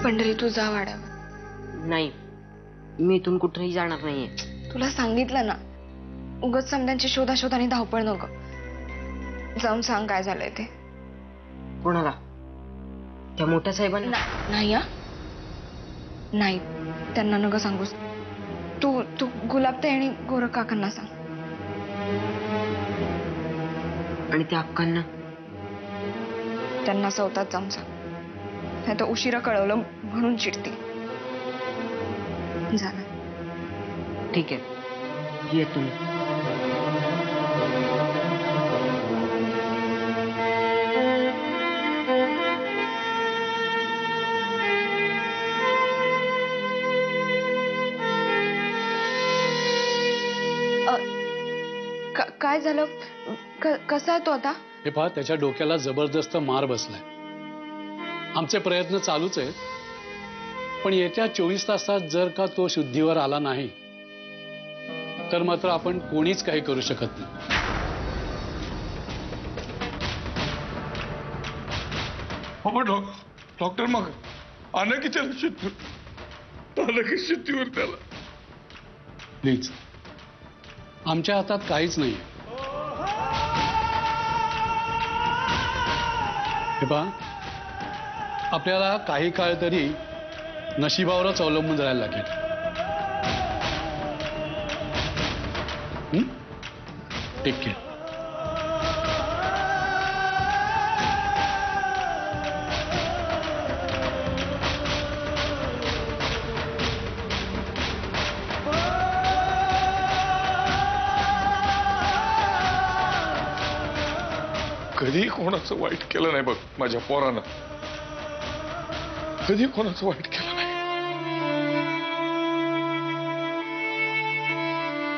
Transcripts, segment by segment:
पंढरी तू जा वाड्यावर. नाही, मी इथून कुठेही जाणार नाहीये. तुला सांगितलं ना, उगाच समध्यांची शोधाशोधाने धावपळ नको. जाऊन सांग काय झालंय ते. कोणाला? त्या मोठ्या साहेबांना? नाही हा, नाही, त्यांना नको सांगूस. तू तू गुलाबताई आणि गोरख काकांना सांग. आणि त्या अक्कांना? त्यांना स्वतःच जाऊन सांग. नाही तर उशिरा कळवलं म्हणून चिडती. झालं. ठीक आहे, ये तुम्ही. काय झालं? कसा आहे तो आता? हे पहा, त्याच्या डोक्याला जबरदस्त मार बसलाय. आमचे प्रयत्न चालूच आहेत, पण येत्या 24 तासात जर का तो शुद्धीवर आला नाही तर मात्र आपण कोणीच काही करू शकत नाही. हो डॉक्टर, मग आलं की त्याला शुद्धीवर त्याला. प्लीज, आमच्या हातात काहीच नाही. हे पहा, आपल्याला काही काळ तरी नशिबावरच अवलंबून राहायला लागेल. Take care. कधी कोणाचं वाईट केलं नाही बघ माझ्या पोरानं. कधी कोणाचं वाईट केलं नाही.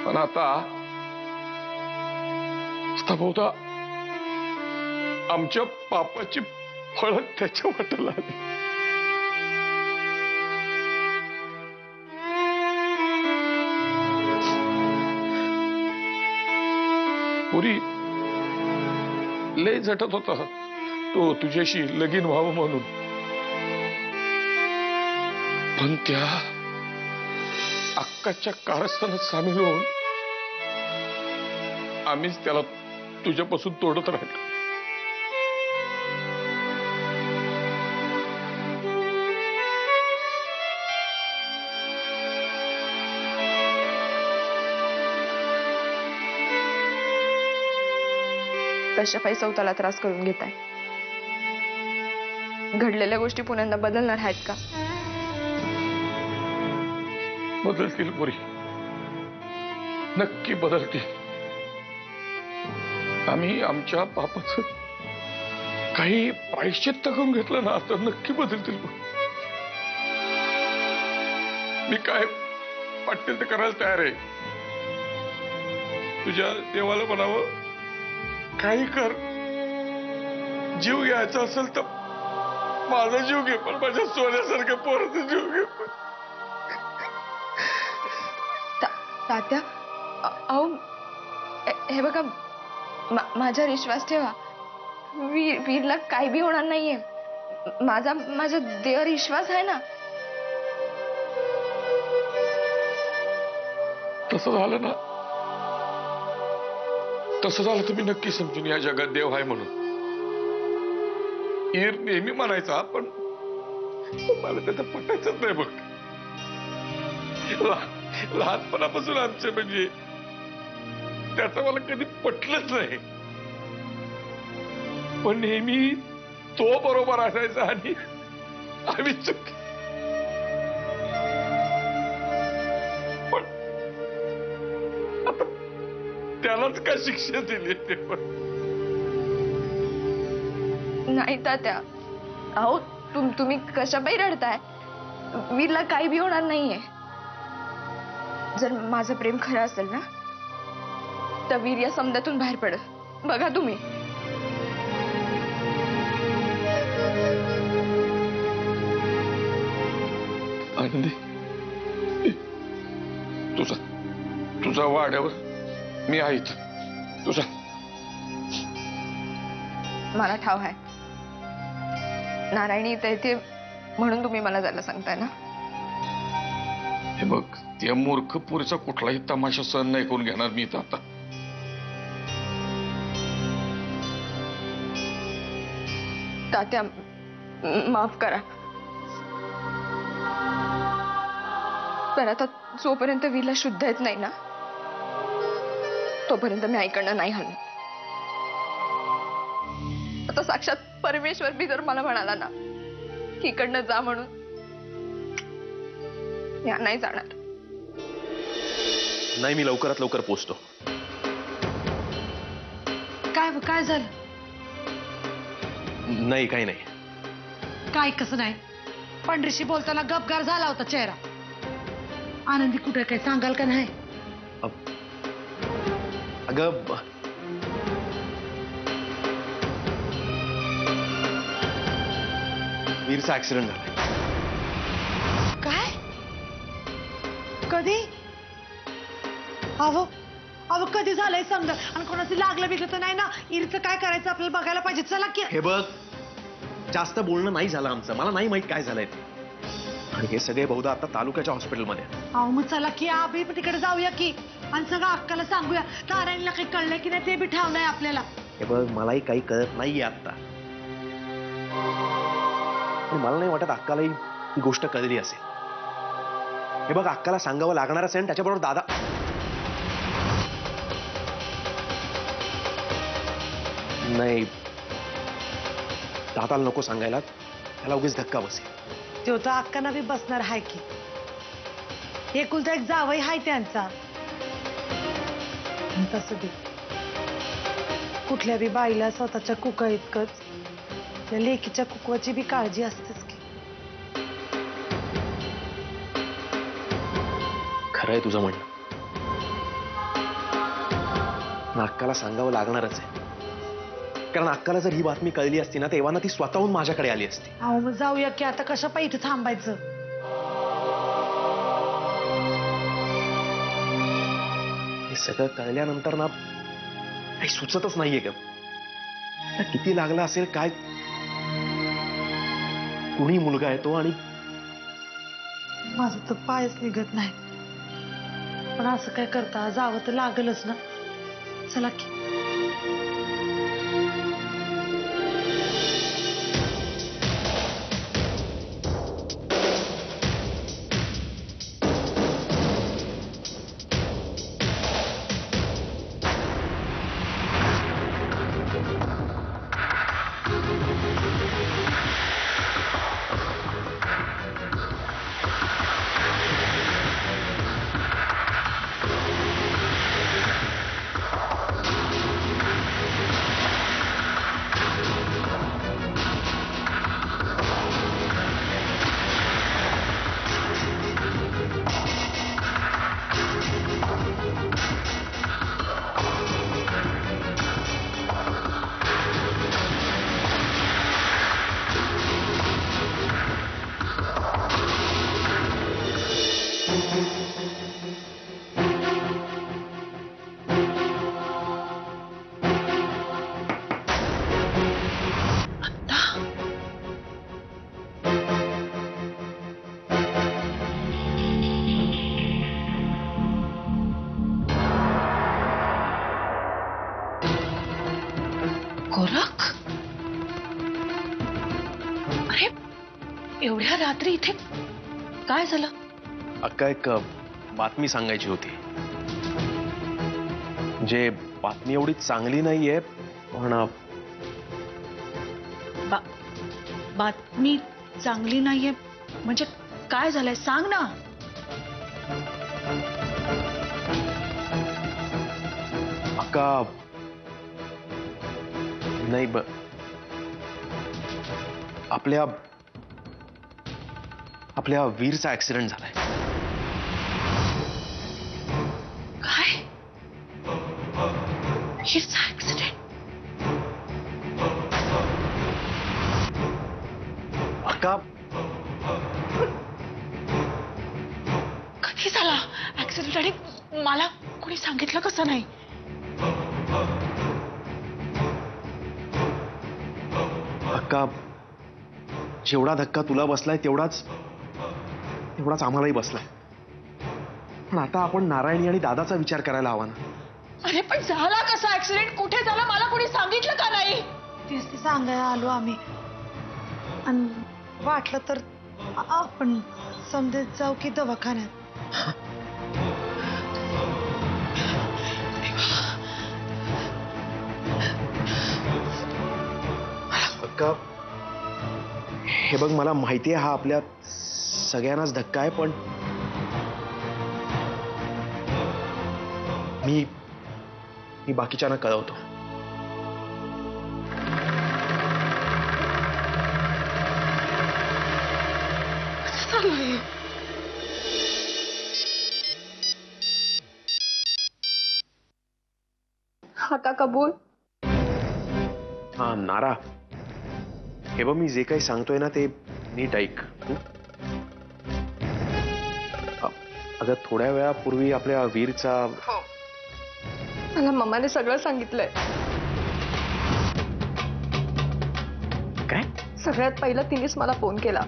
पण आता बहुधा आमच्या पापाची फळं त्याच्या वाटेला आली. पुरी लय झटत होता तो तुझ्याशी लगीन व्हावं म्हणून. पण त्या अक्काच्या कारस्थानात सामील होऊन आम्हीच त्याला तुझ्यापासून तोडत राहिलो. कशापायी स्वतःला त्रास करून घेताय? घडलेल्या गोष्टी पुन्हा बदलणार आहेत का? बदलतील पुरी, नक्की बदलतील. आम्ही आमच्या पापाचं काही प्रायश्चित्त करून घेतलं ना तर नक्की बदलतील. मी काय वाटेल ते करायला तयार आहे. तुझ्या देवाला म्हणावं, काही कर, जीव घ्यायचा असेल तर माझा जीव घे, पण माझ्या सोन्यासारख्या पोराचा जीव घे. तात्या, अहो हे बघा, माझा विश्वास ठेवा. वीरला काही बी होणार नाहीये. माझा देवावर विश्वास आहे ना. तसं झालं ना, तसं झालं तुम्ही नक्की समजून या जगात देव आहे म्हणून. ईर नेहमी म्हणायचा, पण मला त्याचं पटायचंच नाही बघ. लहानपणापासून आमचे म्हणजे त्याचं मला कधी पटलंच नाही. पण नेहमी तो बरोबर असायचा आणि आम्ही चुक. पण आता त्यालाच का शिक्षा दिली ते पण. नाही तात्या, अहो तुम्ही कशापायी रडताय? वीरला काही बी होणार नाहीये. जर माझं प्रेम खरं असेल ना तर वीर या समद्यातून बाहेर पड. बघा तुम्ही. आनंदी, तुझा वाड्यावर मी आहे. तुझा मला ठाव आहे. नारायणी इथे म्हणून तुम्ही मला जायला सांगताय ना? हे बघ, त्या मूर्ख पोरीचा कुठलाही तमाशा सहन नाही करून घेणार मी इथं आता. तात्या, माफ करा. पण आता जोपर्यंत वीरला शुद्ध येत नाही ना, तोपर्यंत मी आईकडनं नाही हलणार. आता साक्षात परमेश्वर बी जर मला म्हणाला ना की इकडनं जा म्हणून, या नाही जाणार. नाही, मी लवकरात लवकर पोचतो. काय झालं? नाही, काही नाही. काय कसं नाही? पंढरीशी बोलताना गपगार झाला होता चेहरा. आनंदी कुठे काय सांगाल का नाही? अगं, वीरचा ऍक्सिडेंट झालाय. काय? कधी? अहो कधी झालंय समजा, आणि कोणाचं लागलं बिगलं तर नाही ना? इरचं काय करायचं आपल्याला बघायला पाहिजे. चला की. हे बघ, जास्त बोलणं नाही झालं आमचं. मला नाही माहित काय झालंय ते. आणि हे सगळे बहुधा आता तालुक्याच्या हॉस्पिटलमध्ये. अहो मग चला की आम्ही पण तिकडे जाऊया की, आणि सगळं अक्काला सांगूया. नारायणला काही कळलंय की नाही ते बी ठावलंय आपल्याला. हे बघ, मलाही काही कळत नाहीये आता. मला नाही वाटत अक्कालाही ही गोष्ट कळली असेल. हे बघ, अक्काला सांगावं लागणार असेल. त्याच्याबरोबर दादा. नाही, दादाला नको सांगायला. त्याला उगीच धक्का बसेल. तो तर अक्काना बी बसणार आहे की. एकुलता एक जावई हाय त्यांचा. आणि तसं बी कुठल्या बी बाईला स्वतःच्या कुका इतकंच त्या लेकीच्या कुकवाची बी काळजी असतेच की. खरंय तुझं म्हणणं. अक्काला सांगावं लागणारच आहे. कारण अक्काला जर ही बातमी कळली असती ना, तेव्हा ना ती स्वतःहून माझ्याकडे आली असती. अहो मग जाऊया की. आता कशा पाहिजे इथं थांबायचं? हे सगळं कळल्यानंतर ना काही सुचतच नाहीये ग. किती लागला असेल काय? कुणी मुलगा आहे तो, आणि माझं तर पायच निघत नाही. पण असं काय करता, जावं तर लागलच ना. चला की. गोरख, अरे एवढ्या रात्री इथे काय झालं? अक्का, एक बातमी सांगायची होती. जे बातमी एवढी चांगली नाहीये, पण बातमी चांगली नाहीये म्हणजे काय झालंय सांग ना. अक्का, नाही, आपल्या वीरचा ऍक्सिडेंट झालाय. काय? वीरचा ऍक्सिडेंट? अक्का, कधी झाला ऍक्सिडेंट आणि मला कोणी सांगितलं कसं नाही? अक्का, जेवढा धक्का तुला बसलाय तेवढाच आम्हालाही बसलाय. पण आता आपण नारायणी आणि दादाचा विचार करायला हवा ना. अरे पण झाला कसा ऍक्सिडेंट, कुठे झाला, मला कोणी सांगितलं का नाही? तेच ते सांगायला आलो आम्ही. आणि वाटलं तर आपण समजेत जाऊ की दवाखान्यात. अक्का, हे बघ, मला माहितीये हा आपल्या सगळ्यांनाच धक्का आहे, पण मी बाकीच्यांना कळवतो. हा का कबूल? हा नारा, हे बघ, मी जे काही सांगतोय ना ते नीट ऐक. अगं, थोड्या वेळापूर्वी आपल्या वीरचा मला मम्माने सगळं सांगितलंय. काय? सगळ्यात पहिलं तिनेच मला फोन केला.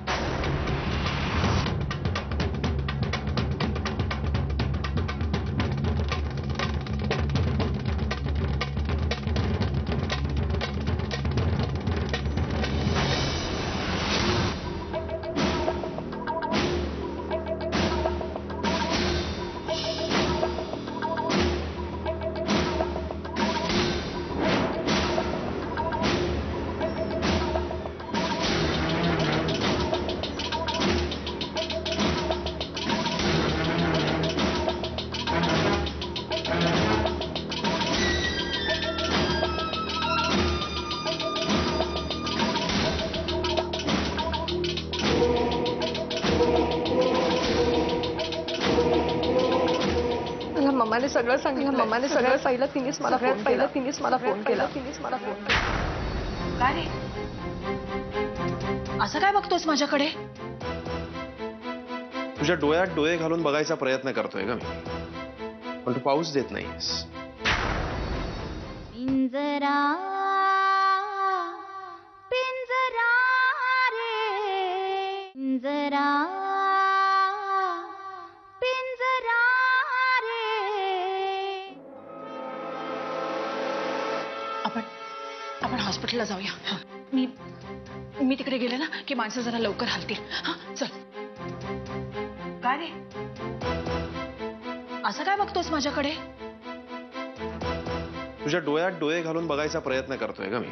मम्माने सगळं सांगितलं. मम्माने सगळं पहिलं तिनेच मला फोन केला. तिनेच मला फोन केला. काय रे, असं काय बघतोस माझ्याकडे? तुझ्या डोळ्यात डोळे घालून बघायचा प्रयत्न करतोय का मी, पण तू पाऊस देत नाहीस. पिंजरा पिंजरा रे पिंजरा पिंजरा रे. आपण हॉस्पिटलला जाऊया. हा, मी तिकडे गेले ना की माणसं जरा लवकर हलतील. हा चल. काय रे, असं काय बघतोस माझ्याकडे? तुझ्या डोळ्यात डोळे घालून बघायचा प्रयत्न करतोय का मी,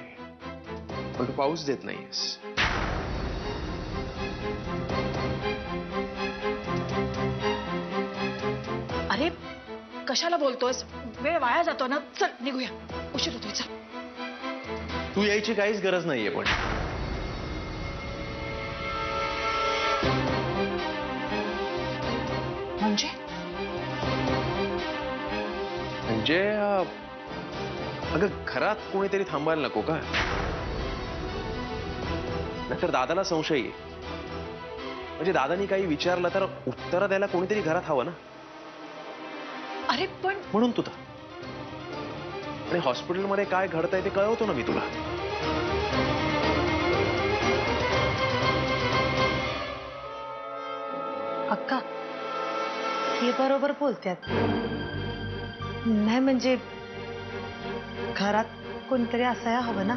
पण तू पाऊस देत नाहीस. अरे कशाला बोलतोस, वेळ वाया जातो ना. चल निघूया, उशीर होतोय. चल. तू यायची काहीच गरज नाहीये. पण म्हणजे अगं, घरात कोणीतरी थांबायला नको का? नाहीतर दादाला संशय आहे. म्हणजे दादानी काही विचारलं तर उत्तर द्यायला कोणीतरी घरात हवं ना. अरे पण म्हणून तुला आणि हॉस्पिटलमध्ये काय घडतंय ते कळवतो ना मी तुला. अक्का, हे बरोबर बोलतात. नाही म्हणजे घरात कोणतरी असायला हवं ना.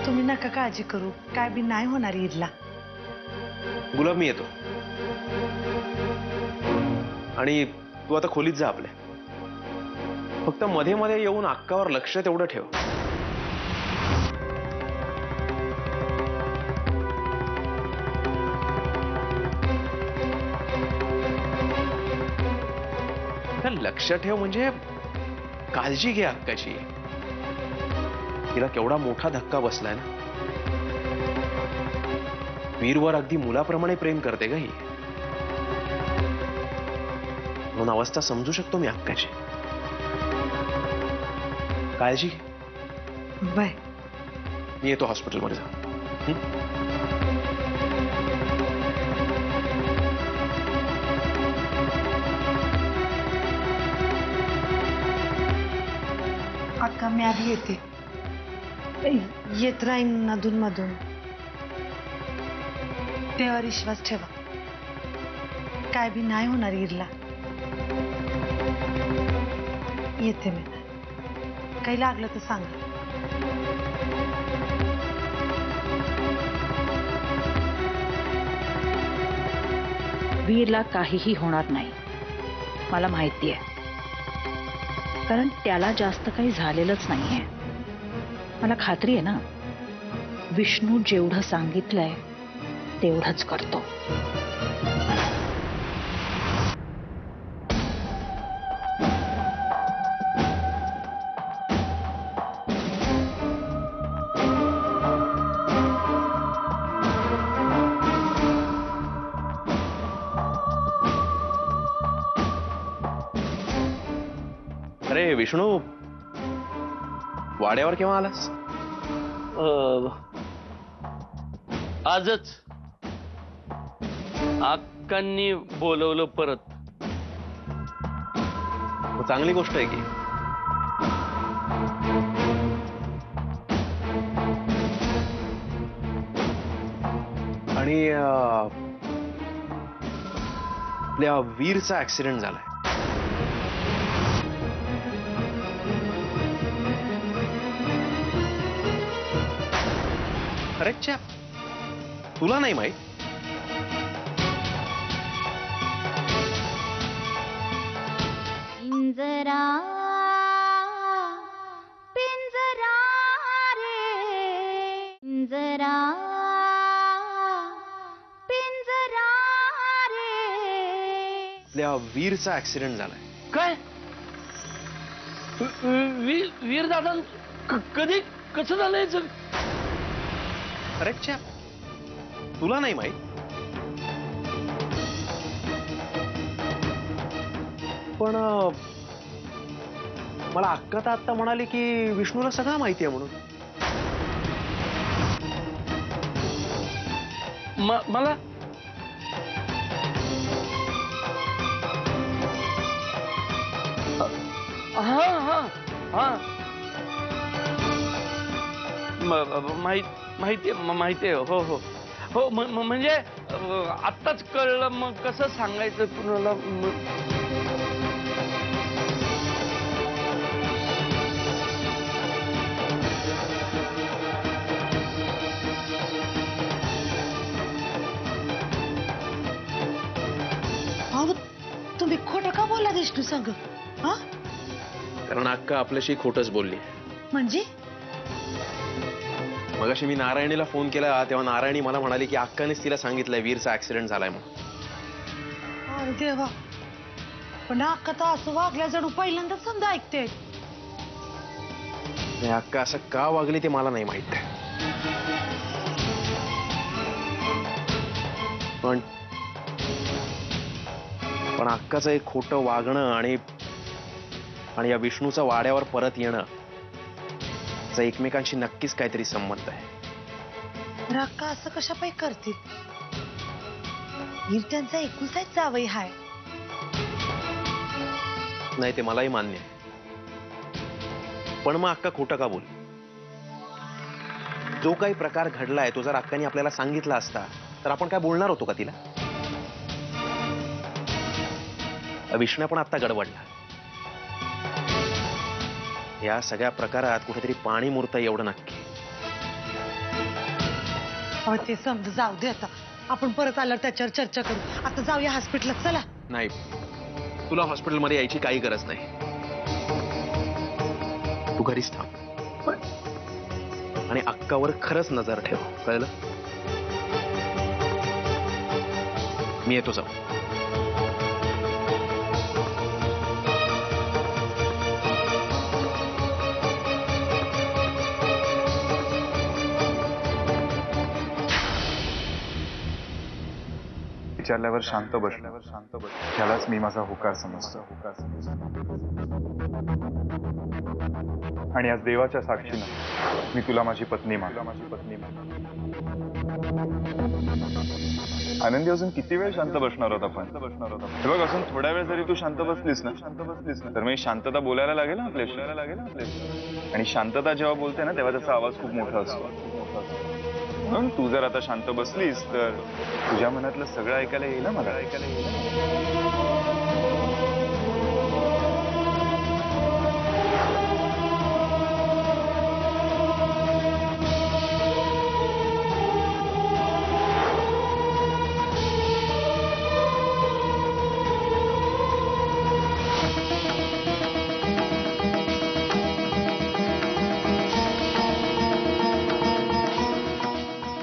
तुम्ही नका काळजी करू, काय बी नाही होणार ईदला. गुलाब, मी येतो. आणि तू आता खोलीत जा आपल्या. फक्त मध्ये मध्ये येऊन अक्कावर लक्ष तेवढं ठेव. लक्ष ठेव म्हणजे काळजी घे अक्काची. तिला केवढा मोठा धक्का बसलाय ना. वीरवर अगदी मुलाप्रमाणे प्रेम करते का ही. म्हणून अवस्था समजू शकतो मी अक्काची. काळजी घे. बाय. मी येतो हॉस्पिटलमध्ये जा. अक्का, मी आधी येते. येत राहीन अधून मधून. देवावर विश्वास ठेवा, काय बी नाही होणार इरला. येते मी, काही लागलं तर सांगा. वीरला काहीही होणार नाही, मला माहिती आहे. कारण त्याला जास्त काही झालेलंच नाहीये. मला खात्री आहे ना, विष्णू जेवढं सांगितलंय तेवढंच करतो. अरे विष्णू, वाड्यावर केव्हा आलास? आजच अक्कांनी बोलवलं परत. चांगली गोष्ट आहे की. आणि आपल्या वीरचा ऍक्सिडेंट झालाय. अरे च्या, तुला नाही माहित? पिंजरा पिंजरा रे पिंजरा पिंजरा रे. आपल्या वीरचा ऍक्सिडेंट झालाय. काय? वीर दादा कधी कसं झालंय? अरे च्या, तुला नाही माहित? पण मला अक्का तर आत्ता म्हणाली की विष्णूला सगळं माहिती आहे म्हणून. मला हा हा हा माहिती आहे. हो हो हो. म्हणजे आत्ताच कळलं. मग कसं सांगायचं कुणाला? अहो, तुम्ही खोटं का बोलला विष्णू संग? हा, कारण अक्का आपल्याशी खोटच बोलली. म्हणजे मगाशी मी नारायणीला फोन केला तेव्हा नारायणी मला म्हणाली की अक्कानेच तिला सांगितलंय वीरचा ऍक्सिडेंट झालाय म्हणून. अरे देवा, पण अक्का तर असं वागल्या जणू पहिल्यांदाच समजा ऐकते. आणि अक्का असं का वागली ते मला नाही माहित. पण अक्काचं एक खोटं वागणं आणि या विष्णूचा वाड्यावर परत येणं एकमेकांशी नक्कीच काहीतरी संबंध आहे. अक्का असं कशापाई करतील? वीर त्यांचा एकुलताच जावई हाय. नाही ते मलाही मान्य आहे. पण मग अक्का खोटं का बोल? जो काही प्रकार घडलाय तो जर अक्काने आपल्याला सांगितला असता तर आपण काय बोलणार होतो का तिला? विष्णू पण आता गडबडला. या सगळ्या प्रकारात कुठेतरी पाणी मुरतं एवढं नक्की. ते समज जाऊ दे आता. आपण परत आल्यावर त्याच्यावर चर्चा करू. आता जाऊया हॉस्पिटलात. चला. नाही, तुला हॉस्पिटलमध्ये यायची काही गरज नाही. तू घरीच थांब आणि अक्कावर खरंच नजर ठेव, कळलं? मी येतो जाऊ. विचारल्यावर शांत बसल्यावर त्यालाच मी माझा होकार समजतो. आणि आज देवाच्या साक्षीनं मी तुला माझी पत्नी मानतो. आनंदी अजून किती वेळ शांत बसणार आहोत आपण हे बघ, अजून थोड्या वेळ जरी तू शांत बसलीस ना तर मी शांतता बोलायला लागेल ना आपल्याशी. आणि शांतता जेव्हा बोलते ना तेव्हा त्याचा आवाज खूप मोठा असतो. म्हणून तू जर आता शांत बसलीस तर तुझ्या मनातलं सगळं ऐकायला येईल ना मला.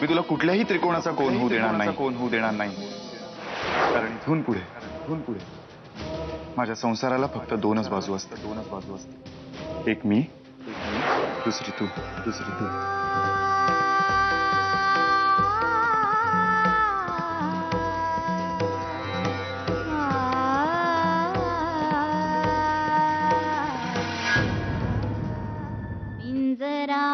मी तुला कुठल्याही त्रिकोणाचा कोण होऊ देणार नाही. कारण इथून पुढे माझ्या संसाराला फक्त दोनच बाजू असतात. एक मी, दुसरी तू. पिंजरा